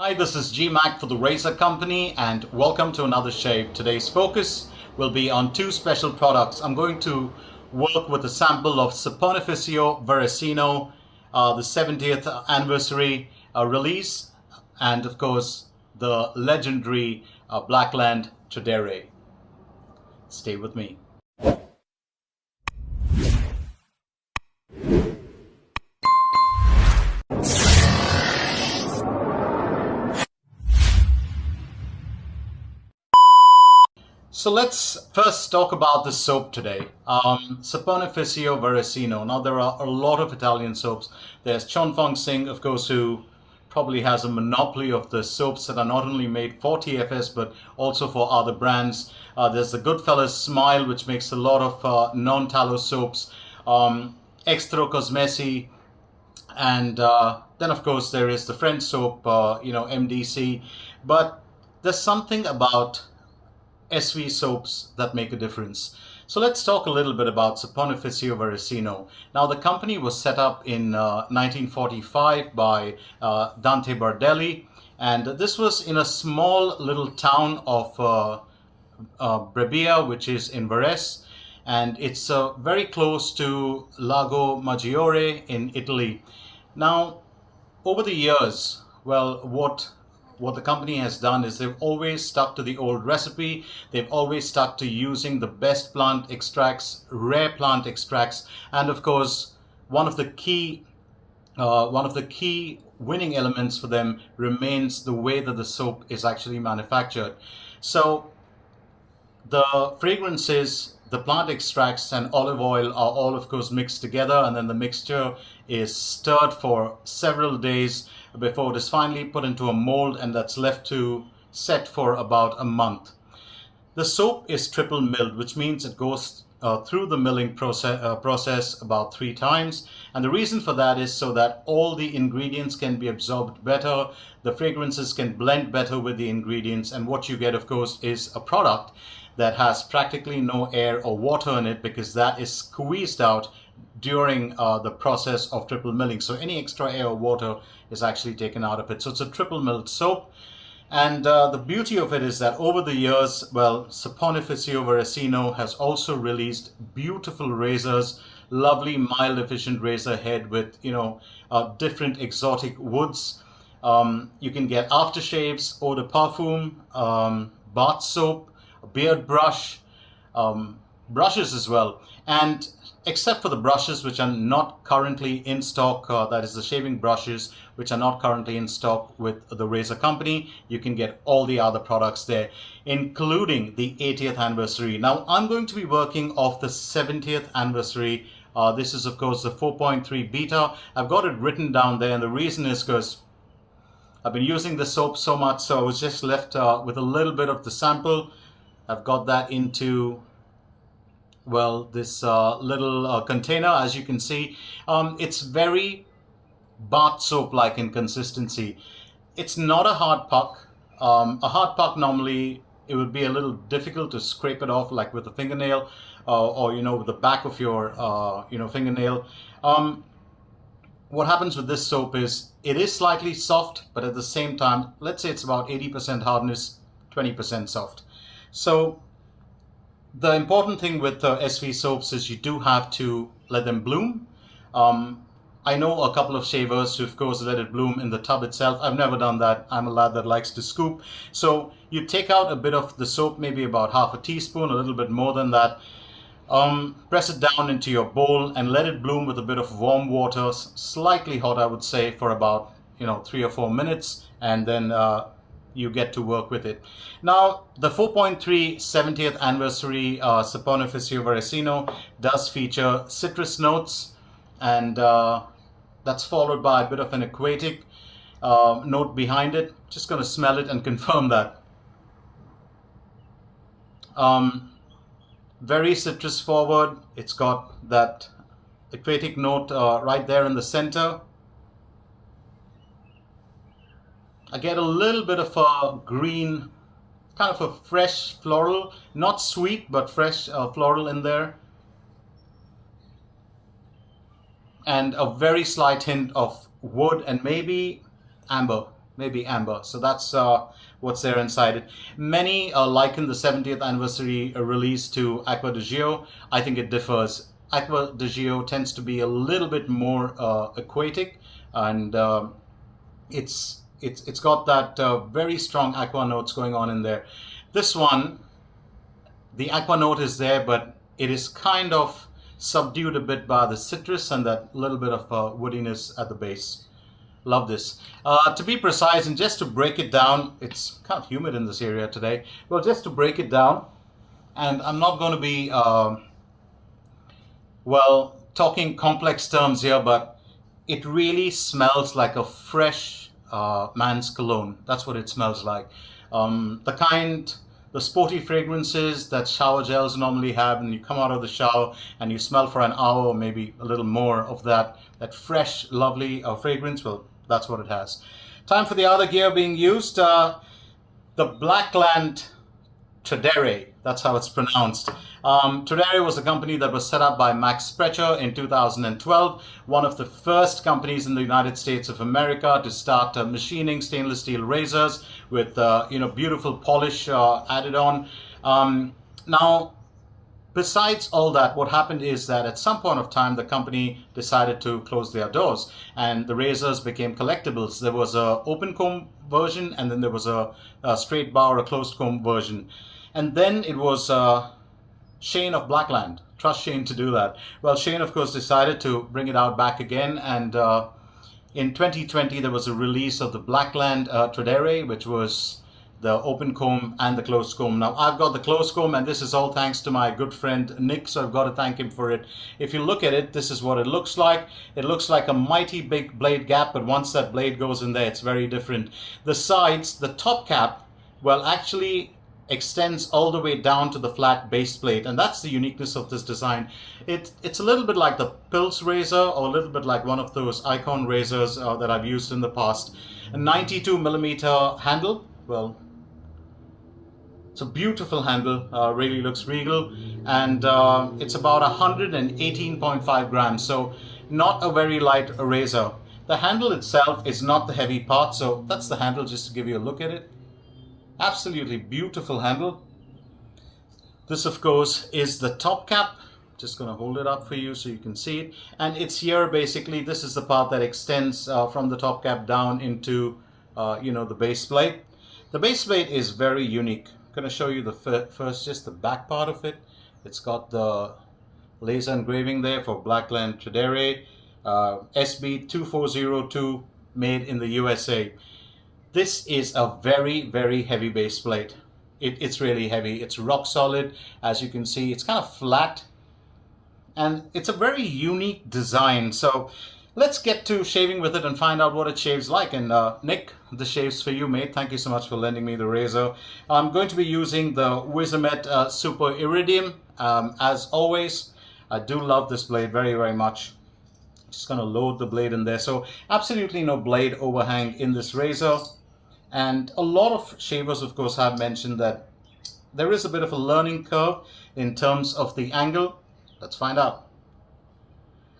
Hi, this is Gmac for the Razor Company and welcome to another shave. Today's focus will be on two special products. I'm going to work with a sample of Saponificio Varesino, the 70th anniversary release, and of course the legendary Blackland Tradere. Stay with me. So let's first talk about the soap today. Saponificio Varesino. Now there are a lot of Italian soaps. There's Chonfang Singh, of course, who probably has a monopoly of the soaps that are not only made for TFS but also for other brands. There's the Goodfellas Smile, which makes a lot of non-tallow soaps. Extra Cosmesi, and then of course there is the French soap, MDC. But there's something about SV soaps that make a difference. So let's talk a little bit about Saponificio Varesino. Now the company was set up in 1945 by Dante Bardelli, and this was in a small little town of Brebbia, which is in Varese, and it's very close to Lago Maggiore in Italy. Now over the years, well, what the company has done is they've always stuck to the old recipe. They've always stuck to using the best plant extracts, rare plant extracts, and of course one of the key winning elements for them remains the way that the soap is actually manufactured. So the fragrances, the plant extracts and olive oil are all of course mixed together, and then the mixture is stirred for several days before it is finally put into a mold, and that's left to set for about a month. The soap is triple milled, which means it goes through the milling process about 3 times, and the reason for that is so that all the ingredients can be absorbed better, the fragrances can blend better with the ingredients, and what you get of course is a product that has practically no air or water in it, because that is squeezed out during the process of triple milling. So any extra air or water is actually taken out of it. So it's a triple milled soap. And the beauty of it is that over the years, well, Saponificio Varesino has also released beautiful razors, lovely mild efficient razor head with, different exotic woods. You can get aftershaves, eau de parfum, bath soap, a beard brush, brushes as well. And except for the brushes which are not currently in stock, that is the shaving brushes which are not currently in stock with the Razor Company, you can get all the other products there, including the 80th anniversary. Now I'm going to be working off the 70th anniversary. This is of course the 4.3 beta. I've got it written down there, and the reason is because I've been using the soap so much, so I was just left with a little bit of the sample. I've got that into, well, this little container. As you can see, it's very bath soap like in consistency. It's not a hard puck. A hard puck, normally it would be a little difficult to scrape it off like with a fingernail, or with the back of your fingernail. What happens with this soap is it is slightly soft, but at the same time, let's say it's about 80% hardness, 20% soft. So the important thing with SV soaps is you do have to let them bloom. I know a couple of shavers who of course let it bloom in the tub itself. I've never done that. I'm a lad that likes to scoop. So you take out a bit of the soap, maybe about half a teaspoon, a little bit more than that. Press it down into your bowl and let it bloom with a bit of warm water, slightly hot I would say, for about 3 or 4 minutes, and then you get to work with it. Now the 4.3 70th anniversary Saponificio Varesino does feature citrus notes, and that's followed by a bit of an aquatic note behind it. Just going to smell it and confirm that. Very citrus forward. It's got that aquatic note right there in the center. I get a little bit of a green, kind of a fresh floral, not sweet, but fresh floral in there. And a very slight hint of wood and maybe amber. maybe amber. So that's what's there inside it. Many liken the 70th anniversary release to Aqua di Gio. I think it differs. Aqua di Gio tends to be a little bit more aquatic, and it's got that very strong aqua notes going on in there. This one, the aqua note is there, but it is kind of subdued a bit by the citrus and that little bit of woodiness at the base. Love this. To be precise, and just to break it down, it's kind of humid in this area today. Well, just to break it down, and I'm not going to be, well, talking complex terms here, but it really smells like a fresh man's cologne. That's what it smells like. The sporty fragrances that shower gels normally have, and you come out of the shower and you smell for an hour or maybe a little more of that fresh, lovely fragrance. Well, that's what it has. Time for the other gear being used. The Blackland Tradere, that's how it's pronounced. Tradere was a company that was set up by Max Sprecher in 2012, one of the first companies in the United States of America to start machining stainless steel razors with beautiful polish added on. Now, besides all that, what happened is that at some point of time, the company decided to close their doors and the razors became collectibles. There was a open comb version, and then there was a straight bar, a closed comb version. And then it was Shane of Blackland. Trust Shane to do that. Well, Shane, of course, decided to bring it out back again. And in 2020, there was a release of the Blackland Tradere, which was the open comb and the closed comb. Now, I've got the closed comb, and this is all thanks to my good friend Nick, so I've got to thank him for it. If you look at it, this is what it looks like. It looks like a mighty big blade gap, but once that blade goes in there, it's very different. The sides, the top cap, well, actually extends all the way down to the flat base plate, and that's the uniqueness of this design. It's a little bit like the Pils razor, or a little bit like one of those Icon razors that I've used in the past. A 92 millimeter handle. Well, it's a beautiful handle, really looks regal, and it's about 118.5 grams, so not a very light razor. The handle itself is not the heavy part, so that's the handle, just to give you a look at it. Absolutely beautiful handle. This, of course, is the top cap. Just going to hold it up for you so you can see it. And it's here, basically, this is the part that extends from the top cap down into, the base plate. The base plate is very unique. I'm going to show you the first, just the back part of it. It's got the laser engraving there for Blackland Tradere, SB2402, made in the USA. This is a very, very heavy base plate. It's really heavy. It's rock solid. As you can see, it's kind of flat. And it's a very unique design. So let's get to shaving with it and find out what it shaves like. And Nick, the shave's for you, mate. Thank you so much for lending me the razor. I'm going to be using the Wizamet Super Iridium. As always, I do love this blade very, very much. Just going to load the blade in there. So absolutely no blade overhang in this razor. And a lot of shavers, of course, have mentioned that there is a bit of a learning curve in terms of the angle. Let's find out.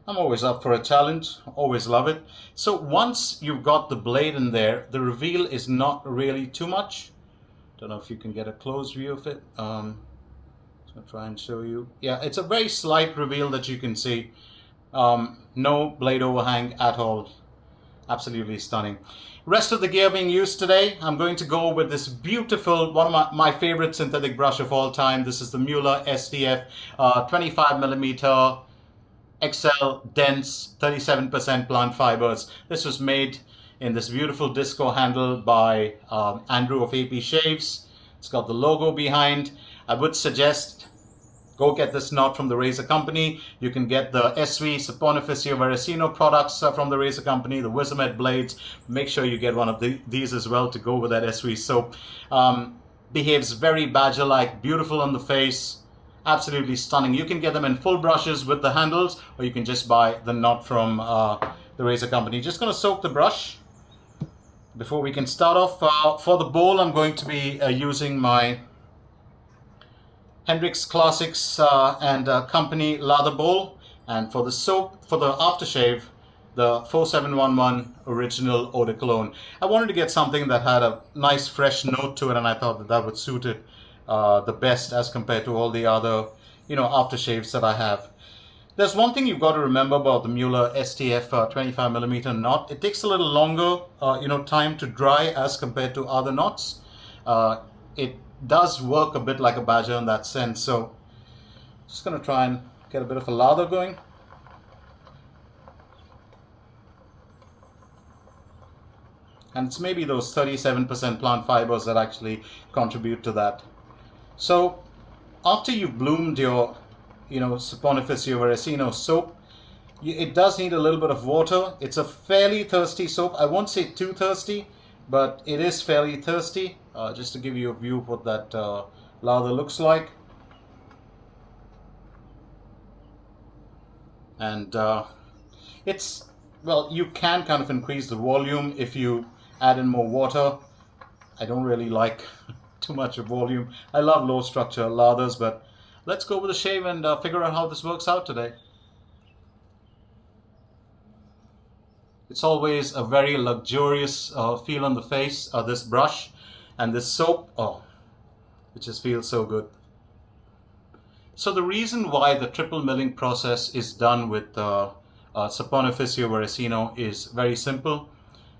I'm always up for a challenge, always love it. So once you've got the blade in there, the reveal is not really too much. Don't know if you can get a close view of it. I'll try and show you. Yeah, it's a very slight reveal that you can see. No blade overhang at all. Absolutely stunning. Rest of the gear being used today, I'm going to go with this beautiful, one of my favorite synthetic brush of all time. This is the Muhle STF 25mm XL dense 37% plant fibers. This was made in this beautiful disco handle by Andrew of AP Shaves. It's got the logo behind. I would suggest go get this knot from the razor company. You can get the SV Saponificio Varesino products from the razor company, the Wizamet blades. Make sure you get one of these as well to go with that SV soap. Behaves very badger-like, beautiful on the face, absolutely stunning. You can get them in full brushes with the handles, or you can just buy the knot from the razor company. Just going to soak the brush before we can start off. For the bowl, I'm going to be using my Hendrix Classics and Company Lather bowl, and for the soap, for the aftershave, the 4711 original eau de cologne. I wanted to get something that had a nice fresh note to it, and I thought that that would suit it the best as compared to all the other, aftershaves that I have. There's one thing you've got to remember about the Muhle STF 25mm knot. It takes a little longer, time to dry as compared to other knots. It does work a bit like a badger in that sense. So, just going to try and get a bit of a lather going. And it's maybe those 37% plant fibers that actually contribute to that. So, after you've bloomed your Saponificio Varesino soap, it does need a little bit of water. It's a fairly thirsty soap. I won't say too thirsty, but it is fairly thirsty. Just to give you a view of what that lather looks like. And you can kind of increase the volume if you add in more water. I don't really like too much of volume. I love low structure lathers, but let's go with a shave and figure out how this works out today. It's always a very luxurious feel on the face, this brush and this soap. Oh, it just feels so good. So the reason why the triple milling process is done with Saponificio Varesino is very simple.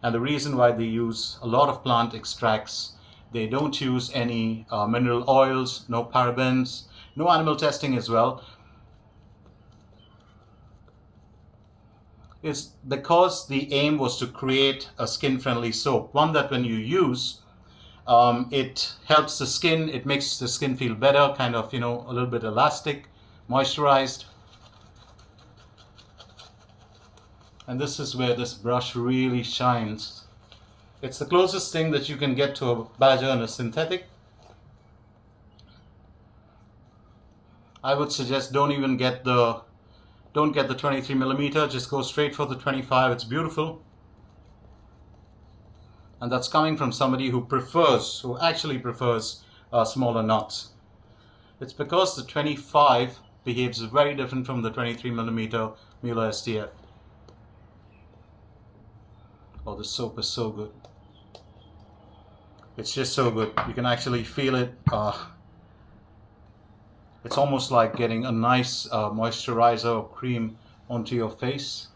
And the reason why they use a lot of plant extracts, they don't use any mineral oils, no parabens, no animal testing as well, is because the aim was to create a skin-friendly soap. One that when you use, it helps the skin, it makes the skin feel better, kind of, a little bit elastic, moisturized. And this is where this brush really shines. It's the closest thing that you can get to a badger and a synthetic. I would suggest don't get the 23mm, just go straight for the 25. It's beautiful. And that's coming from somebody who actually prefers smaller knots. It's because the 25 behaves very different from the 23mm Muhle STF. Oh, this soap is so good. It's just so good. You can actually feel it. It's almost like getting a nice moisturizer or cream onto your face.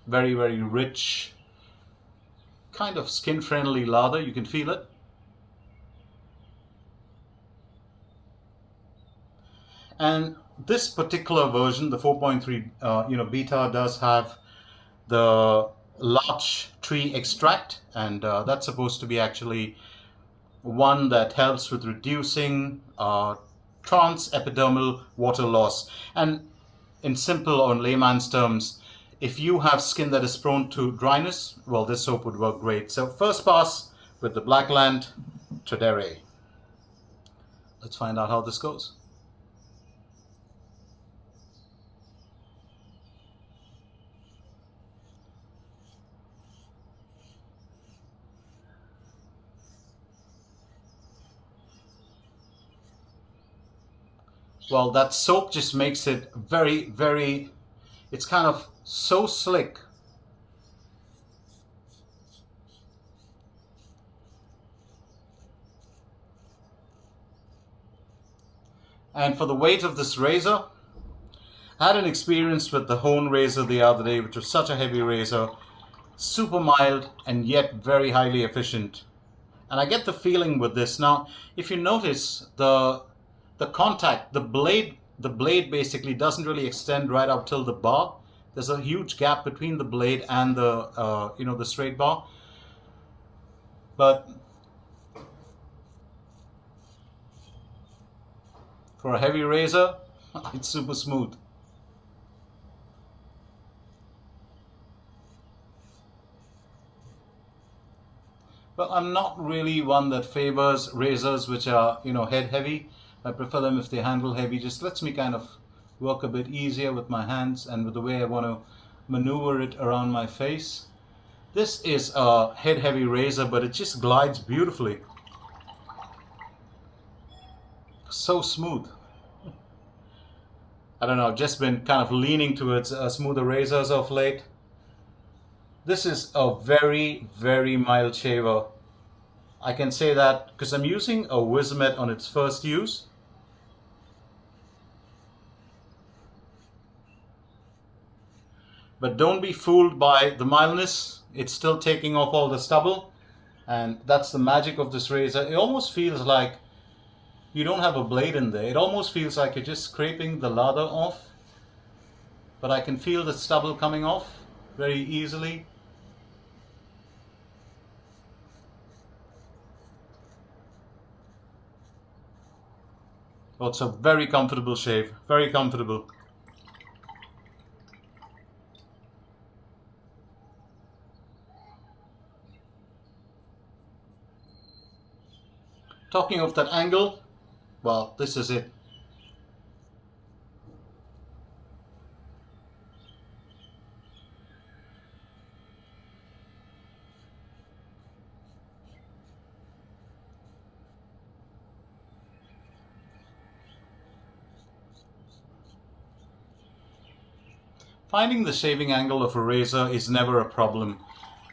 Very, very rich, kind of skin-friendly lather. You can feel it. And this particular version, the 4.3 beta, does have the larch tree extract, and that's supposed to be actually one that helps with reducing transepidermal water loss. And in simple or in layman's terms, if you have skin that is prone to dryness, well, this soap would work great. So first pass with the Blackland Tradere. Let's find out how this goes. Well, that soap just makes it very, very, it's kind of so slick. And for the weight of this razor, I had an experience with the Hone razor the other day, which was such a heavy razor, super mild and yet very highly efficient. And I get the feeling with this. Now, if you notice, the contact, the blade basically doesn't really extend right up till the bar. There's a huge gap between the blade and the the straight bar. But for a heavy razor, it's super smooth. Well, I'm not really one that favors razors which are, head heavy. I prefer them if they handle heavy. Just lets me kind of work a bit easier with my hands and with the way I want to maneuver it around my face. This is a head heavy razor, but it just glides beautifully. So smooth. I don't know, I've just been kind of leaning towards smoother razors of late. This is a very, very mild shaver. I can say that because I'm using a Wizamet on its first use. But don't be fooled by the mildness. It's still taking off all the stubble. And that's the magic of this razor. It almost feels like you don't have a blade in there. It almost feels like you're just scraping the lather off. But I can feel the stubble coming off very easily. Oh, it's a very comfortable shave. Very comfortable. Talking of that angle, well, this is it. Finding the shaving angle of a razor is never a problem.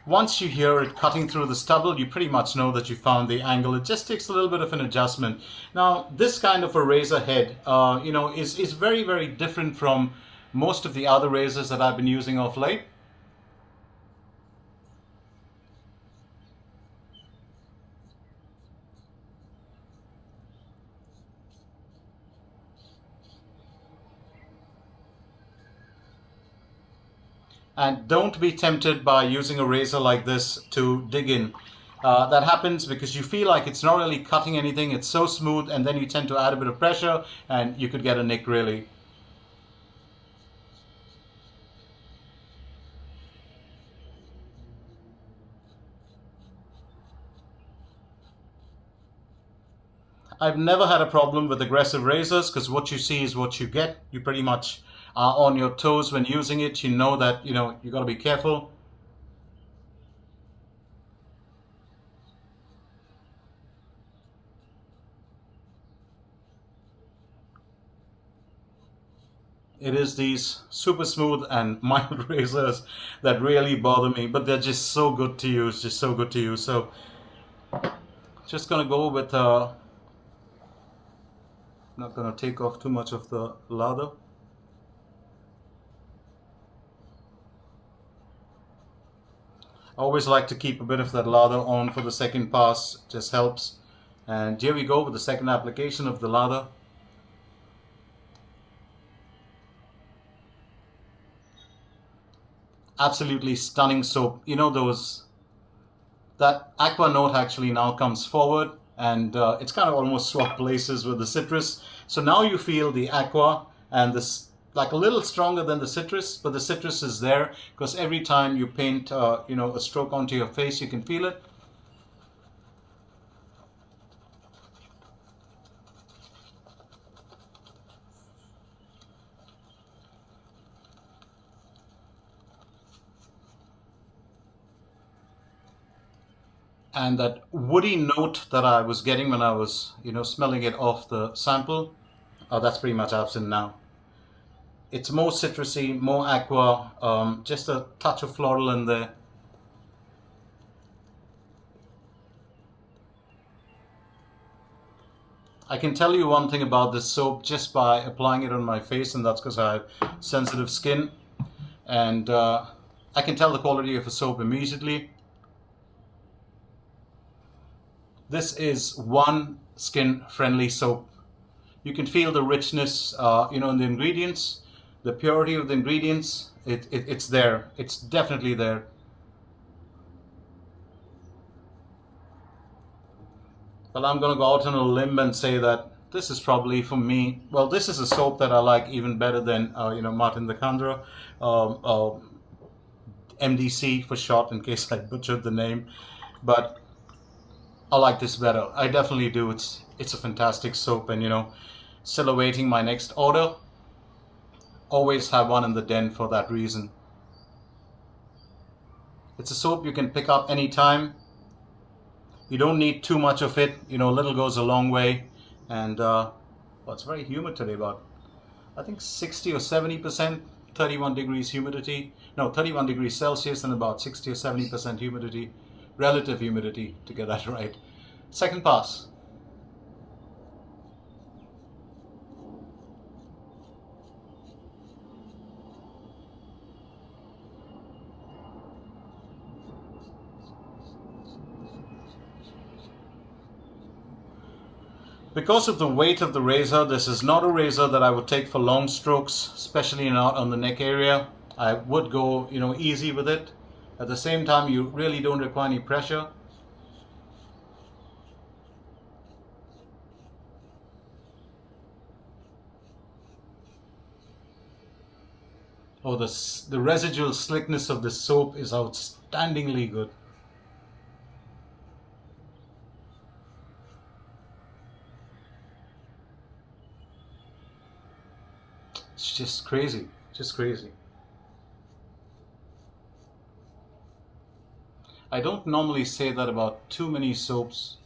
Once you hear it cutting through the stubble, you pretty much know that you found the angle. It just takes a little bit of an adjustment. Now, this kind of a razor head, is very, very different from most of the other razors that I've been using of late. And don't be tempted by using a razor like this to dig in. That happens because you feel like it's not really cutting anything, it's so smooth, and then you tend to add a bit of pressure and you could get a nick really. I've never had a problem with aggressive razors because what you see is what you get. You pretty much are on your toes when using it. You know that, you got to be careful. It is these super smooth and mild razors that really bother me, but they're just so good to use, just so good to use. So just gonna go with, not gonna take off too much of the lather. I always like to keep a bit of that lather on for the second pass, it just helps. And here we go with the second application of the lather. Absolutely stunning soap. You know, that aqua note actually now comes forward, and it's kind of almost swapped places with the citrus. So now you feel the aqua and this like a little stronger than the citrus, but the citrus is there because every time you paint a stroke onto your face, you can feel it. And that woody note that I was getting when I was smelling it off the sample, that's pretty much absent now. It's more citrusy, more aqua, just a touch of floral in there. I can tell you one thing about this soap just by applying it on my face, and that's because I have sensitive skin. And I can tell the quality of a soap immediately. This is one skin-friendly soap. You can feel the richness, in the ingredients, the purity of the ingredients. It's there. It's definitely there. Well, I'm gonna go out on a limb and say that this is probably for me. Well, this is a soap that I like even better than Martin the Conjurer, MDC for short, in case I butchered the name. But I like this better. I definitely do. It's a fantastic soap, and still awaiting my next order. Always have one in the den for that reason. It's a soap you can pick up anytime. You don't need too much of it. Little goes a long way. And well, it's very humid today, but I think 60 or 70%, 31 degrees humidity. No, 31 degrees Celsius and about 60 or 70% humidity, relative humidity, to get that right. Second pass. Because of the weight of the razor, this is not a razor that I would take for long strokes, especially not on the neck area. I would go, easy with it. At the same time, you really don't require any pressure. Oh, the residual slickness of this soap is outstandingly good. It's just crazy, just crazy. I don't normally say that about too many soaps.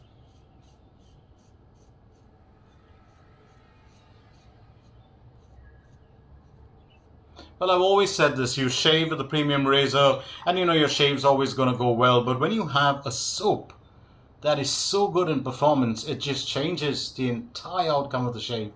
Well, I've always said this, you shave with a premium razor and your shave's always going to go well, but when you have a soap that is so good in performance, it just changes the entire outcome of the shave.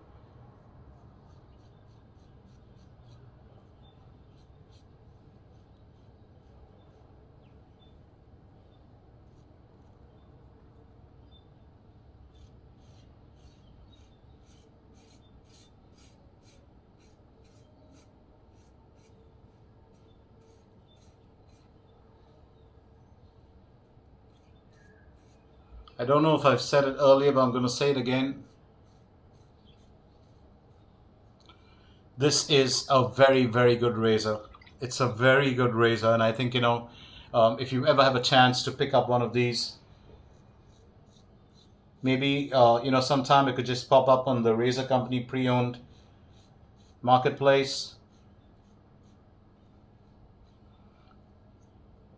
I don't know if I've said it earlier, but I'm going to say it again. This is a very, very good razor. It's a very good razor, and I think, if you ever have a chance to pick up one of these, maybe, sometime it could just pop up on the Razor Company pre-owned marketplace.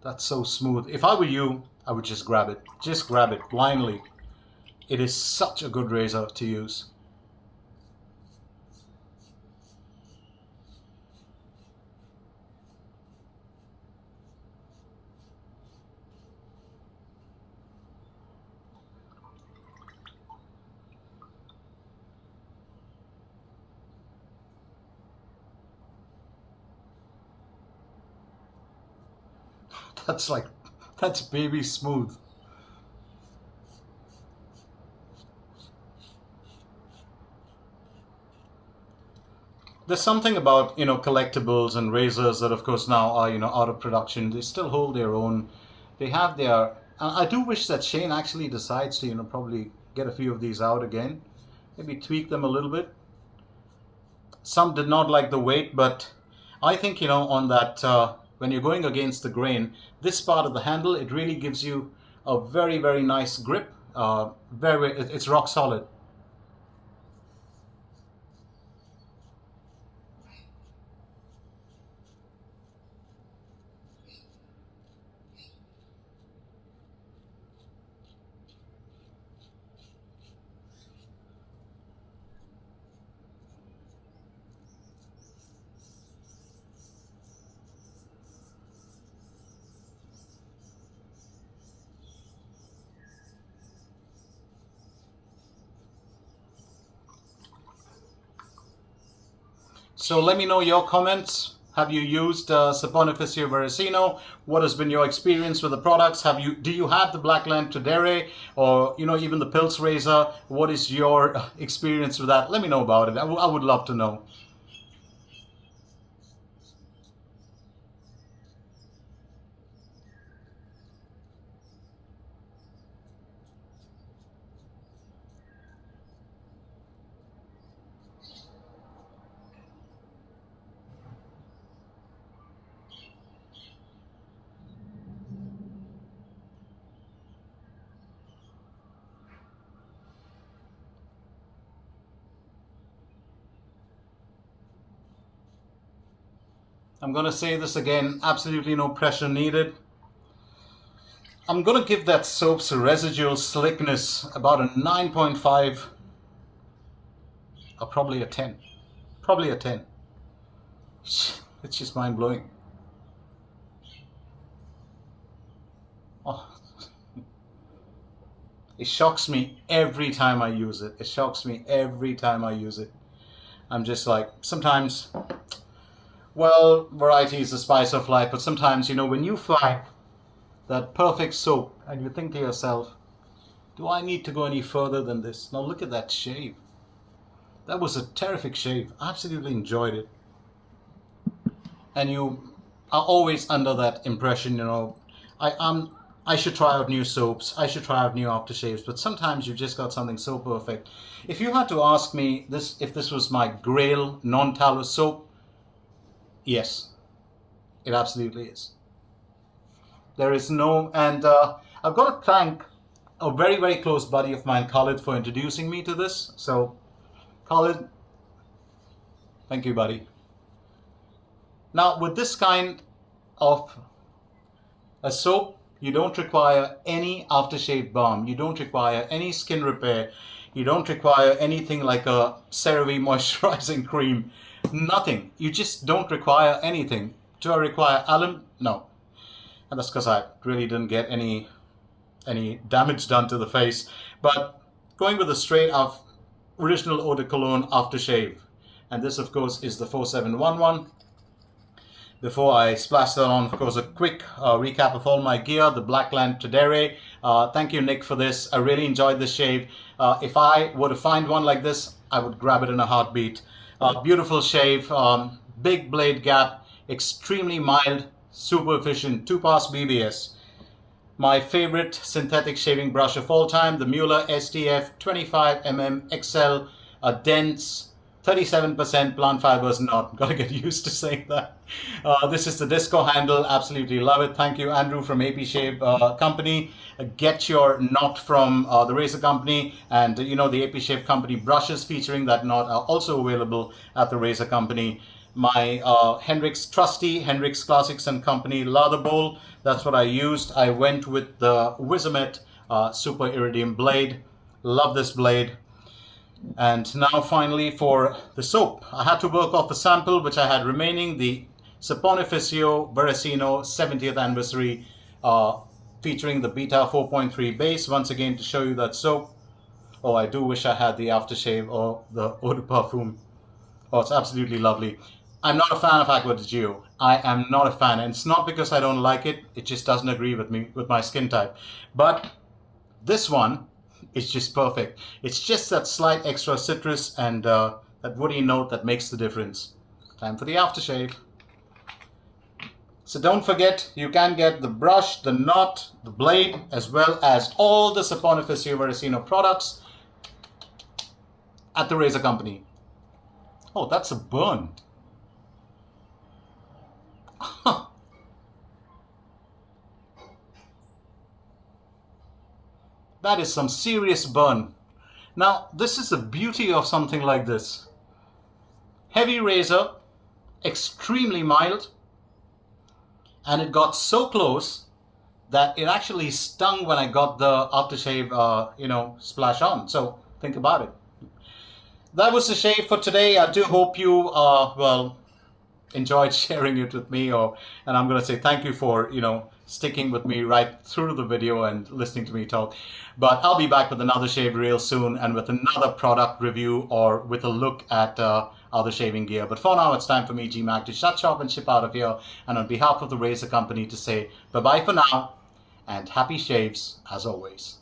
That's so smooth. If I were you, I would just grab it. Just grab it blindly. It is such a good razor to use. That's baby smooth. There's something about, collectibles and razors that of course now are, out of production. They still hold their own. They have their, I do wish that Shane actually decides to, probably get a few of these out again. Maybe tweak them a little bit. Some did not like the weight, but I think, on that, when you're going against the grain, this part of the handle, it really gives you a very, very nice grip. It's rock solid. So let me know your comments. Have you used Saponificio Varesino? What has been your experience with the products? Do you have the Blackland Tradere or even the Pils razor? What is your experience with that? Let me know about it. I would love to know. I'm going to say this again, absolutely no pressure needed. I'm going to give that soap's residual slickness about a 9.5 or probably a 10. Probably a 10. It's just mind-blowing. Oh. It shocks me every time I use it. It shocks me every time I use it. I'm just like, sometimes, well, variety is the spice of life, but sometimes, you know, when you find that perfect soap and you think to yourself, do I need to go any further than this? Now look at that shave. That was a terrific shave. I absolutely enjoyed it. And you are always under that impression, you know, I should try out new soaps, I should try out new aftershaves, but sometimes you've just got something so perfect. If you had to ask me this, if this was my Grail non-tallow soap, yes, it absolutely is. There is no, and I've got to thank a very, very close buddy of mine, Khalid, for introducing me to this. So, Khalid, thank you, buddy. Now, with this kind of a soap, you don't require any aftershave balm. You don't require any skin repair. You don't require anything like a CeraVe moisturizing cream. Nothing. You just don't require anything. Do I require alum? No. And that's because I really didn't get any damage done to the face. But going with a straight of original eau de cologne aftershave. And this, of course, is the 4711. Before I splash that on, of course, a quick recap of all my gear, the Blackland Tradere. Thank you, Nick, for this. I really enjoyed this shave. If I were to find one like this, I would grab it in a heartbeat. Beautiful shave, big blade gap, extremely mild, super efficient, 2-pass BBS. My favorite synthetic shaving brush of all time, the Muhle STF 25mm XL, a dense 37% plant fibers knot. Gotta get used to saying that. This is the disco handle. Absolutely love it. Thank you, Andrew from AP Shave Company. Get your knot from the Razor Company, and you know, the AP Shave Company brushes featuring that knot are also available at the Razor Company. My Hendrix trusty Hendrix Classics and Company lather bowl. That's what I used. I went with the Wizamet Super Iridium blade. Love this blade. And now finally for the soap. I had to work off the sample which I had remaining, the Saponificio Varesino 70th anniversary, featuring the Beta 4.3 base. Once again, to show you that soap. Oh, I do wish I had the aftershave or the eau de parfum. Oh, it's absolutely lovely. I'm not a fan of Aqua di Gio. I am not a fan, and it's not because I don't like it. It just doesn't agree with me, with my skin type. But this one, it's just perfect. It's just that slight extra citrus and that woody note that makes the difference. Time for the aftershave. So don't forget, you can get the brush, the knot, the blade, as well as all the Saponificio Varesino products at the Razor Company. Oh, that's a burn. That is some serious burn. Now, this is the beauty of something like this. Heavy razor, extremely mild, and it got so close that it actually stung when I got the aftershave, splash on. So think about it. That was the shave for today. I do hope you, enjoyed sharing it with me, and I'm going to say thank you for, sticking with me right through the video and listening to me talk. But I'll be back with another shave real soon, and with another product review or with a look at other shaving gear. But for now, it's time for me, Gmac, to shut shop and ship out of here. And on behalf of the Razor Company to say bye-bye for now, and happy shaves as always.